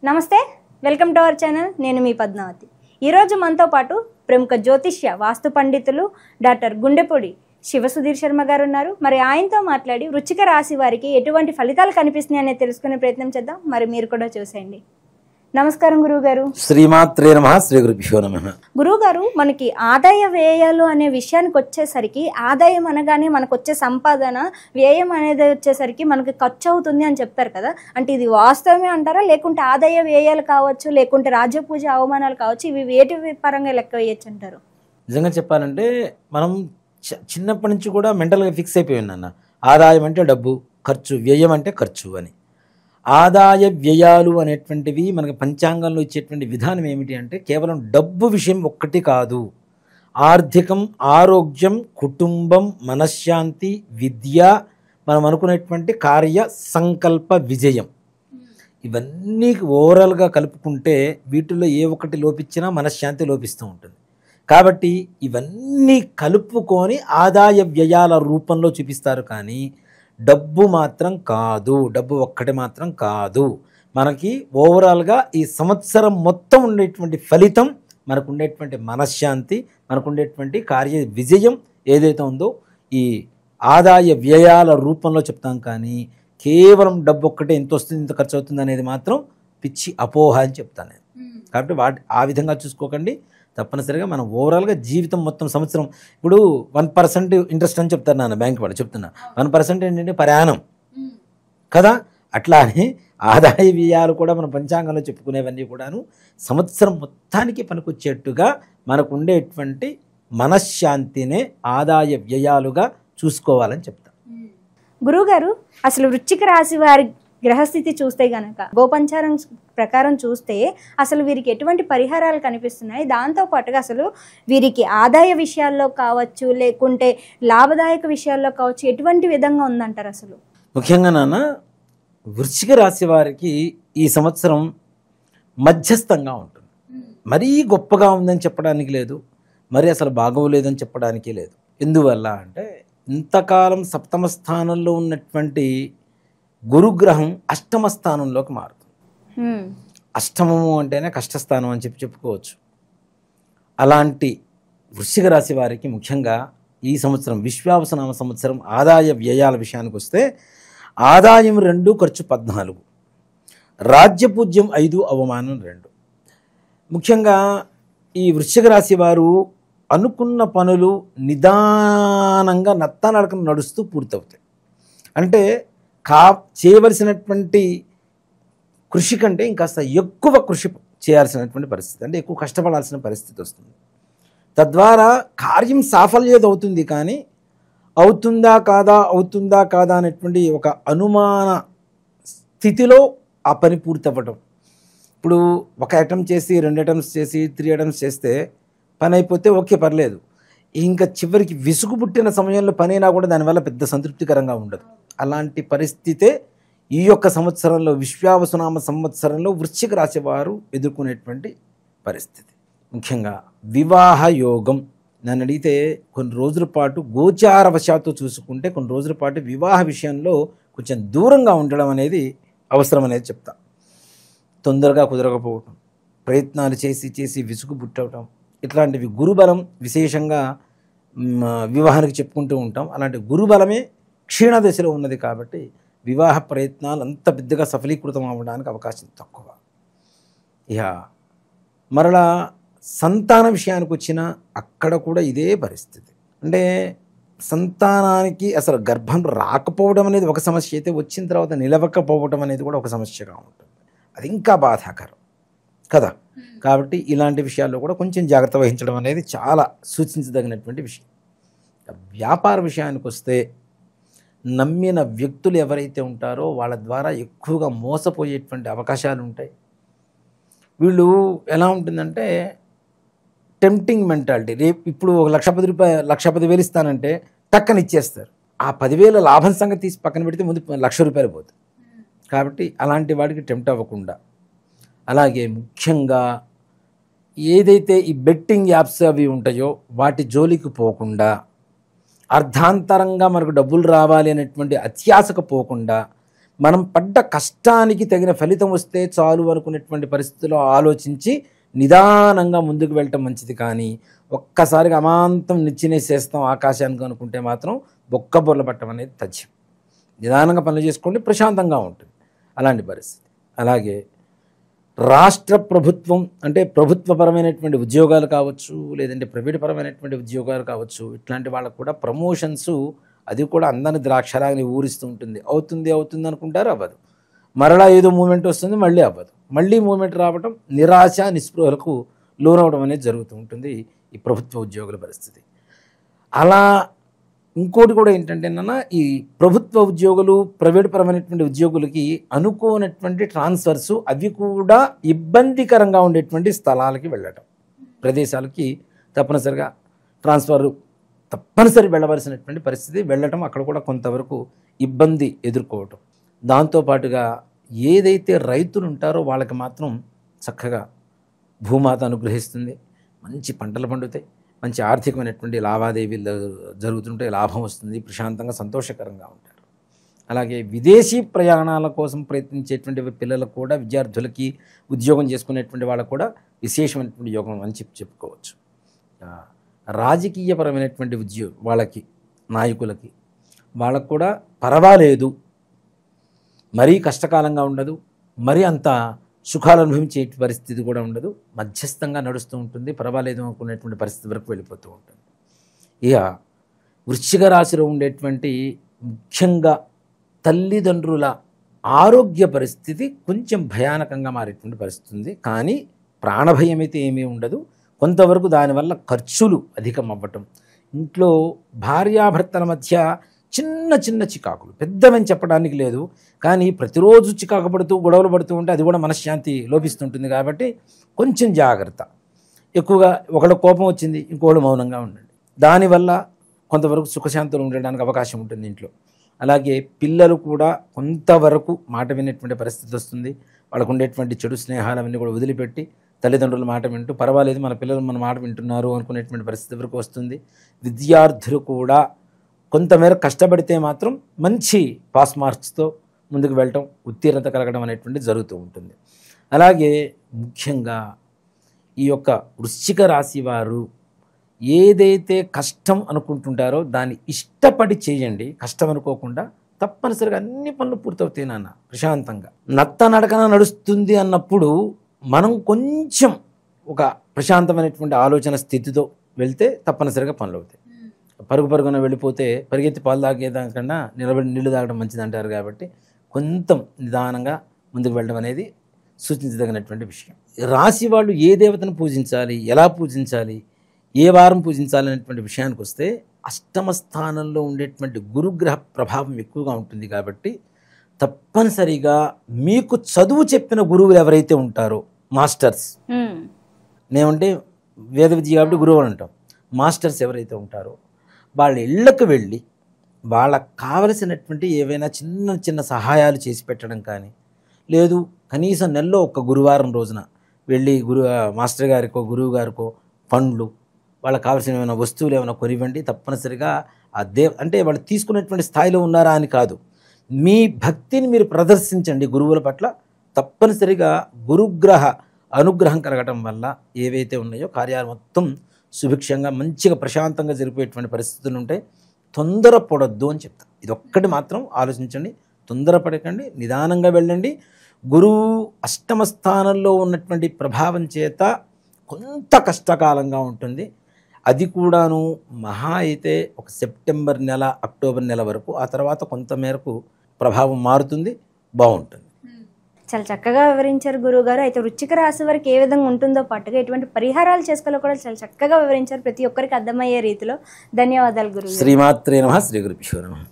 నమస్తే, welcome to our channel. నేను మీ పద్మావతి. ఈరోజు మనతో పాటు ప్రముఖ జ్యోతిష్య వాస్తు పండితులు డాక్టర్ గుండెపూడి శివసుధీర్ శర్మ గారు ఉన్నారు. మరి ఆయనతో మాట్లాడి వృశ్చిక రాశి వారికి ఎటువంటి ఫలితాలు కనిపిస్తున్నాయి అనేది తెలుసుకునే ప్రయత్నం చేద్దాం. మరి మీరు కూడా చూసేయండి. నమస్కారం గురువుగారు. శ్రీమాత్రే నమః. శ్రీ గురుభ్యో నమః. గురువుగారు, మనకి ఆదాయ వ్యయాలు అనే విషయానికి వచ్చేసరికి ఆదాయం అనగానే మనకు వచ్చే సంపాదన, వ్యయం అనేది వచ్చేసరికి మనకి ఖర్చు అవుతుంది అని చెప్తారు కదా. అంటే ఇది వాస్తవమే అంటారా, లేకుంటే ఆదాయ వ్యయాలు కావచ్చు, లేకుంటే రాజ్యపూజ అవమానాలు కావచ్చు, ఇవి వేటి పరంగా లెక్క వేయచ్చు అంటారు? నిజంగా చెప్పాలంటే మనం చిన్నప్పటి నుంచి కూడా మెంటల్గా ఫిక్స్ అయిపోయి ఉన్నాను. ఆదాయం అంటే డబ్బు, ఖర్చు, వ్యయం అంటే ఖర్చు అని. ఆదాయ వ్యయాలు అనేటువంటివి మనకి పంచాంగంలో ఇచ్చేటువంటి విధానం ఏమిటి అంటే కేవలం డబ్బు విషయం ఒక్కటి కాదు. ఆర్థికం, ఆరోగ్యం, కుటుంబం, మనశ్శాంతి, విద్య, మనం అనుకునేటువంటి కార్య సంకల్ప విజయం, ఇవన్నీ ఓవరాల్గా కలుపుకుంటే వీటిల్లో ఏ ఒక్కటి లోపించినా మనశ్శాంతి లోపిస్తూ ఉంటుంది. కాబట్టి ఇవన్నీ కలుపుకొని ఆదాయ వ్యయాల రూపంలో చూపిస్తారు. కానీ డబ్బు మాత్రం కాదు, డబ్బు ఒక్కటి మాత్రం కాదు. మనకి ఓవరాల్గా ఈ సంవత్సరం మొత్తం ఉండేటువంటి ఫలితం, మనకు ఉండేటువంటి మనశ్శాంతి, మనకు ఉండేటువంటి కార్య విజయం ఏదైతే ఉందో ఈ ఆదాయ వ్యయాల రూపంలో చెప్తాం. కానీ కేవలం డబ్బు ఒక్కటే ఎంత వస్తుంది, ఇంత ఖర్చు అవుతుంది అనేది మాత్రం పిచ్చి అపోహ అని చెప్తాను నేను. కాబట్టి ఆ విధంగా చూసుకోకండి. తప్పనిసరిగా మనం ఓవరాల్గా జీవితం మొత్తం సంవత్సరం, ఇప్పుడు 1% ఇంట్రెస్ట్ అని చెప్తారు నాన్న, బ్యాంక్ వాళ్ళు చెప్తున్నా. 1% ఏంటంటే ప్రయాణం కదా. అట్లానే ఆదాయ వ్యయాలు కూడా మన పంచాంగంలో చెప్పుకునేవన్నీ కూడాను సంవత్సరం మొత్తానికి పనికొచ్చేట్టుగా మనకు ఉండేటువంటి మనశ్శాంతినే ఆదాయ వ్యయాలుగా చూసుకోవాలని చెప్తాను. గురువుగారు, అసలు వృశ్చిక రాశి వారి గ్రహస్థితి చూస్తే గనక గోపంచారం ప్రకారం చూస్తే అసలు వీరికి ఎటువంటి పరిహారాలు కనిపిస్తున్నాయి, దాంతోపాటుగా అసలు వీరికి ఆదాయ విషయాల్లో కావచ్చు, లేకుంటే లాభదాయక విషయాల్లో కావచ్చు, ఎటువంటి విధంగా ఉందంటారు అసలు? ముఖ్యంగా నాన్న, వృశ్చిక రాశి వారికి ఈ సంవత్సరం మధ్యస్థంగా ఉంటుంది. మరీ గొప్పగా ఉందని చెప్పడానికి లేదు, మరి అసలు బాగోలేదని చెప్పడానికి లేదు. ఎందువల్ల అంటే ఇంతకాలం సప్తమ స్థానంలో ఉన్నటువంటి గురుగ్రహం అష్టమ స్థానంలోకి మారుతుంది. అష్టమము అంటేనే కష్టస్థానం అని చెప్పుకోవచ్చు. అలాంటి వృశ్చిక రాశి వారికి ముఖ్యంగా ఈ సంవత్సరం విశ్వావసనామ సంవత్సరం ఆదాయ వ్యయాల విషయానికి వస్తే ఆదాయం 2, ఖర్చు 14, రాజ్యపూజ్యం 5, అవమానం 2. ముఖ్యంగా ఈ వృశ్చిక రాశి వారు అనుకున్న పనులు నిదానంగా నత్తనడకన నడుస్తూ పూర్తవుతాయి. అంటే చేయవలసినటువంటి కృషి కంటే ఇంకాస్త ఎక్కువ కృషి చేయాల్సినటువంటి పరిస్థితి, అంటే ఎక్కువ కష్టపడాల్సిన పరిస్థితి వస్తుంది. తద్వారా కార్యం సాఫల్యత అవుతుంది, కానీ అవుతుందా కాదా అనేటువంటి ఒక అనుమాన స్థితిలో ఆ పని పూర్తి అవ్వడం. ఇప్పుడు ఒక అటెంప్ట్ చేసి 2 అటెంప్ట్స్ చేసి 3 అటెంప్ట్స్ చేస్తే పని అయిపోతే ఓకే, పర్లేదు. ఇంకా చివరికి విసుగు పుట్టిన సమయంలో పని అయినా కూడా దానివల్ల పెద్ద సంతృప్తికరంగా ఉండదు. అలాంటి పరిస్థితే ఈ యొక్క సంవత్సరంలో, విశ్వావసునామ సంవత్సరంలో వృశ్చిక రాశి వారు ఎదుర్కొనేటువంటి పరిస్థితి. ముఖ్యంగా వివాహ యోగం. నన్ను అడిగితే కొన్ని రోజుల పాటు గోచారవశాత్తు చూసుకుంటే కొన్ని రోజుల పాటు వివాహ విషయంలో కొంచెం దూరంగా ఉండడం అనేది అవసరం అనేది చెప్తా. తొందరగా కుదరకపోవటం, ప్రయత్నాలు చేసి విసుగు పుట్టవటం, ఇట్లాంటివి గురుబలం విశేషంగా వివాహానికి చెప్పుకుంటూ ఉంటాం. అలాంటి గురుబలమే క్షీణ దశలో ఉన్నది. కాబట్టి వివాహ ప్రయత్నాలు అంత పెద్దగా సఫలీకృతం అవ్వడానికి అవకాశం తక్కువ. ఇక మరలా సంతాన విషయానికి వచ్చిన అక్కడ కూడా ఇదే పరిస్థితి. అంటే సంతానానికి అసలు గర్భం రాకపోవడం అనేది ఒక సమస్య అయితే, వచ్చిన తర్వాత నిలవకపోవడం అనేది కూడా ఒక సమస్యగా ఉంటుంది. అది ఇంకా బాధాకరం కదా. కాబట్టి ఇలాంటి విషయాల్లో కూడా కొంచెం జాగ్రత్త వహించడం అనేది చాలా సూచించదగినటువంటి విషయం. వ్యాపార విషయానికి వస్తే నమ్మిన వ్యక్తులు ఎవరైతే ఉంటారో వాళ్ళ ద్వారా ఎక్కువగా మోసపోయేటువంటి అవకాశాలు ఉంటాయి. వీళ్ళు ఎలా ఉంటుందంటే టెంప్టింగ్ మెంటాలిటీ. రేపు ఇప్పుడు ఒక ₹1,10,000 ఇస్తానంటే టక్కని ఇచ్చేస్తారు. ఆ 10,000 లాభం సంగతి తీసి పక్కన పెడితే ముందు ₹1,00,000 పోతుంది. కాబట్టి అలాంటి వాడికి టెంప్ట్ అవ్వకుండా, అలాగే ముఖ్యంగా ఏదైతే ఈ బెట్టింగ్ యాప్స్ అవి ఉంటాయో వాటి జోలికి పోకుండా, అర్ధాంతరంగా మనకు డబ్బులు రావాలి అనేటువంటి అత్యాశకు పోకుండా మనం పడ్డ కష్టానికి తగిన ఫలితం వస్తే చాలు అనుకునేటువంటి పరిస్థితుల్లో ఆలోచించి నిదానంగా ముందుకు వెళ్ళటం మంచిది. కానీ ఒక్కసారిగా అమాంతం నిచ్చినేసేస్తాం ఆకాశానికి అనుకుంటే మాత్రం బొక్క బొర్ల పట్టడం అనేది తథ్యం. నిదానంగా పనులు చేసుకోండి, ప్రశాంతంగా ఉంటుంది అలాంటి పరిస్థితి. అలాగే రాష్ట్ర ప్రభుత్వం అంటే ప్రభుత్వపరమైనటువంటి ఉద్యోగాలు కావచ్చు, లేదంటే ప్రైవేట్ పరమైనటువంటి ఉద్యోగాలు కావచ్చు, ఇట్లాంటి వాళ్ళకు కూడా ప్రమోషన్స్ అది కూడా అందరిని ద్రాక్షరాగిని ఊరిస్తూ ఉంటుంది. అవుతుంది అవుతుంది అనుకుంటారు, అవ్వదు. మరలా ఏదో మూమెంట్ వస్తుంది, మళ్ళీ అవ్వదు. మళ్ళీ మూమెంట్ రావటం, నిరాశ నిస్పృహలకు లోనవడం అనేది జరుగుతూ ఉంటుంది ఈ ప్రభుత్వ ఉద్యోగుల పరిస్థితి. అలా ఇంకోటి కూడా ఏంటంటే ఈ ప్రభుత్వ ఉద్యోగులు ప్రైవేట్ పరమైనటువంటి ఉద్యోగులకి అనుకోనటువంటి ట్రాన్స్ఫర్స్ అవి కూడా ఇబ్బందికరంగా ఉండేటువంటి స్థలాలకి వెళ్ళటం, ప్రదేశాలకి తప్పనిసరిగా ట్రాన్స్ఫర్ తప్పనిసరి వెళ్ళవలసినటువంటి పరిస్థితి వెళ్ళటం, అక్కడ కూడా కొంతవరకు ఇబ్బంది ఎదుర్కోవటం. దాంతోపాటుగా ఏదైతే రైతులు ఉంటారో వాళ్ళకి మాత్రం చక్కగా భూమాత అనుగ్రహిస్తుంది, మంచి పంటలు పండుతాయి, మంచి ఆర్థికమైనటువంటి లావాదేవీలు జరుగుతుంటే లాభం వస్తుంది, ప్రశాంతంగా సంతోషకరంగా ఉంటారు. అలాగే విదేశీ ప్రయాణాల కోసం ప్రయత్నించేటువంటి పిల్లలకు కూడా, విద్యార్థులకి, ఉద్యోగం చేసుకునేటువంటి వాళ్ళకు కూడా విశేషమైనటువంటి యోగం అని చెప్పుకోవచ్చు. రాజకీయపరమైనటువంటి వాళ్ళకి, నాయకులకి, వాళ్ళకు కూడా పర్వాలేదు, మరీ కష్టకాలంగా ఉండదు, మరీ అంత సుఖాలు అనుభవించే పరిస్థితి కూడా ఉండదు, మధ్యస్థంగా నడుస్తూ ఉంటుంది, పర్వాలేదు అనుకునేటువంటి పరిస్థితి వరకు వెళ్ళిపోతూ ఉంటుంది. ఇక వృశ్చిక రాశిలో ఉండేటువంటి ముఖ్యంగా తల్లిదండ్రుల ఆరోగ్య పరిస్థితి కొంచెం భయానకంగా మారేటువంటి పరిస్థితి ఉంది. కానీ ప్రాణభయం అయితే ఏమీ ఉండదు. కొంతవరకు దానివల్ల ఖర్చులు అధికం అవ్వటం, ఇంట్లో భార్యాభర్తల మధ్య చిన్న చిన్న చికాకులు, పెద్దవని చెప్పడానికి లేదు, కానీ ప్రతిరోజు చికాకు పడుతూ గొడవలు పడుతూ ఉంటే అది కూడా మనశ్శాంతి లోపిస్తుంటుంది. కాబట్టి కొంచెం జాగ్రత్త. ఎక్కువగా ఒకళ్ళ కోపం వచ్చింది, ఇంకోళ్ళు మౌనంగా ఉండండి. దానివల్ల కొంతవరకు సుఖశాంతులు ఉండడానికి అవకాశం ఉంటుంది ఇంట్లో. అలాగే పిల్లలు కూడా కొంతవరకు మాట వినేటువంటి పరిస్థితి వస్తుంది. వాళ్ళకు ఉండేటువంటి చెడు స్నేహాలన్నీ కూడా వదిలిపెట్టి తల్లిదండ్రుల మాట వింటూ పర్వాలేదు మన పిల్లలు మన మాట వింటున్నారు అనుకునేటువంటి పరిస్థితి వరకు వస్తుంది. విద్యార్థులు కూడా కొంతమేర కష్టపడితే మాత్రం మంచి పాస్ మార్క్స్తో ముందుకు వెళ్ళటం, ఉత్తీర్ణత కలగడం అనేటువంటిది జరుగుతూ ఉంటుంది. అలాగే ముఖ్యంగా ఈ యొక్క వృశ్చిక రాశి వారు ఏదైతే కష్టం అనుకుంటుంటారో దాన్ని ఇష్టపడి చేయండి, కష్టం అనుకోకుండా. తప్పనిసరిగా అన్ని పనులు పూర్తవుతాయి నాన్న ప్రశాంతంగా. నత్త నడకన నడుస్తుంది అన్నప్పుడు మనం కొంచెం ఒక ప్రశాంతమైనటువంటి ఆలోచన స్థితితో వెళ్తే తప్పనిసరిగా పనులు అవుతాయి. పరుగున వెళ్ళిపోతే పరిగెత్తి పాలు తాగేదానికన్నా నిలబడి నీళ్లు తాగడం మంచిది అంటారు. కాబట్టి కొంచెం నిదానంగా ముందుకు వెళ్ళడం అనేది సూచించదగినటువంటి విషయం. రాశి వాళ్ళు ఏ దేవతను పూజించాలి, ఎలా పూజించాలి, ఏ వారం పూజించాలి అనేటువంటి విషయానికి వస్తే అష్టమ స్థానంలో ఉండేటువంటి గురుగ్రహ ప్రభావం ఎక్కువగా ఉంటుంది. కాబట్టి తప్పనిసరిగా మీకు చదువు చెప్పిన గురువులు ఎవరైతే ఉంటారో, మాస్టర్స్, నేమంటే వేద విద్య కాబట్టి గురువు అని అంటాం, మాస్టర్స్ ఎవరైతే ఉంటారో వాళ్ళ ఇళ్ళకు వెళ్ళి వాళ్ళకు కావలసినటువంటి ఏవైనా చిన్న చిన్న సహాయాలు చేసి పెట్టడం కానీ, లేదు కనీసం నెలలో ఒక గురువారం రోజున వెళ్ళి మాస్టర్ గారికో గురువు గారికో పండ్లు, వాళ్ళకి కావాల్సిన ఏమైనా వస్తువులు ఏమైనా కొనివ్వండి. తప్పనిసరిగా అంటే వాళ్ళు తీసుకునేటువంటి స్థాయిలో ఉన్నారా అని కాదు, మీ భక్తిని మీరు ప్రదర్శించండి గురువుల పట్ల. తప్పనిసరిగా గురుగ్రహ అనుగ్రహం కలగటం వల్ల ఏవైతే ఉన్నాయో కార్యాలు మొత్తం సుభిక్షంగా మంచిగా ప్రశాంతంగా జరిపేటువంటి పరిస్థితులు ఉంటాయి. తొందరపడొద్దు అని చెప్తాను. ఇదొక్కటి మాత్రం ఆలోచించండి, తొందరపడకండి, నిదానంగా వెళ్ళండి. గురువు అష్టమ స్థానంలో ఉన్నటువంటి ప్రభావం చేత కొంత కష్టకాలంగా ఉంటుంది. అది కూడాను మహా అయితే ఒక సెప్టెంబర్ నెల, అక్టోబర్ నెల వరకు. ఆ తర్వాత కొంతమేరకు ప్రభావం మారుతుంది, బాగుంటుంది. చాలా చక్కగా వివరించారు గురువుగారు. అయితే వృశ్చిక రాశి వారికి ఏ విధంగా ఉంటుందో పాటుగా ఎటువంటి పరిహారాలు చేసుకోవాలో కూడా చాలా చక్కగా వివరించారు, ప్రతి ఒక్కరికి అర్థమయ్యే రీతిలో. ధన్యవాదాలు గురువు. శ్రీమాత్రే నమః. శ్రీ గురుభ్యో నమః.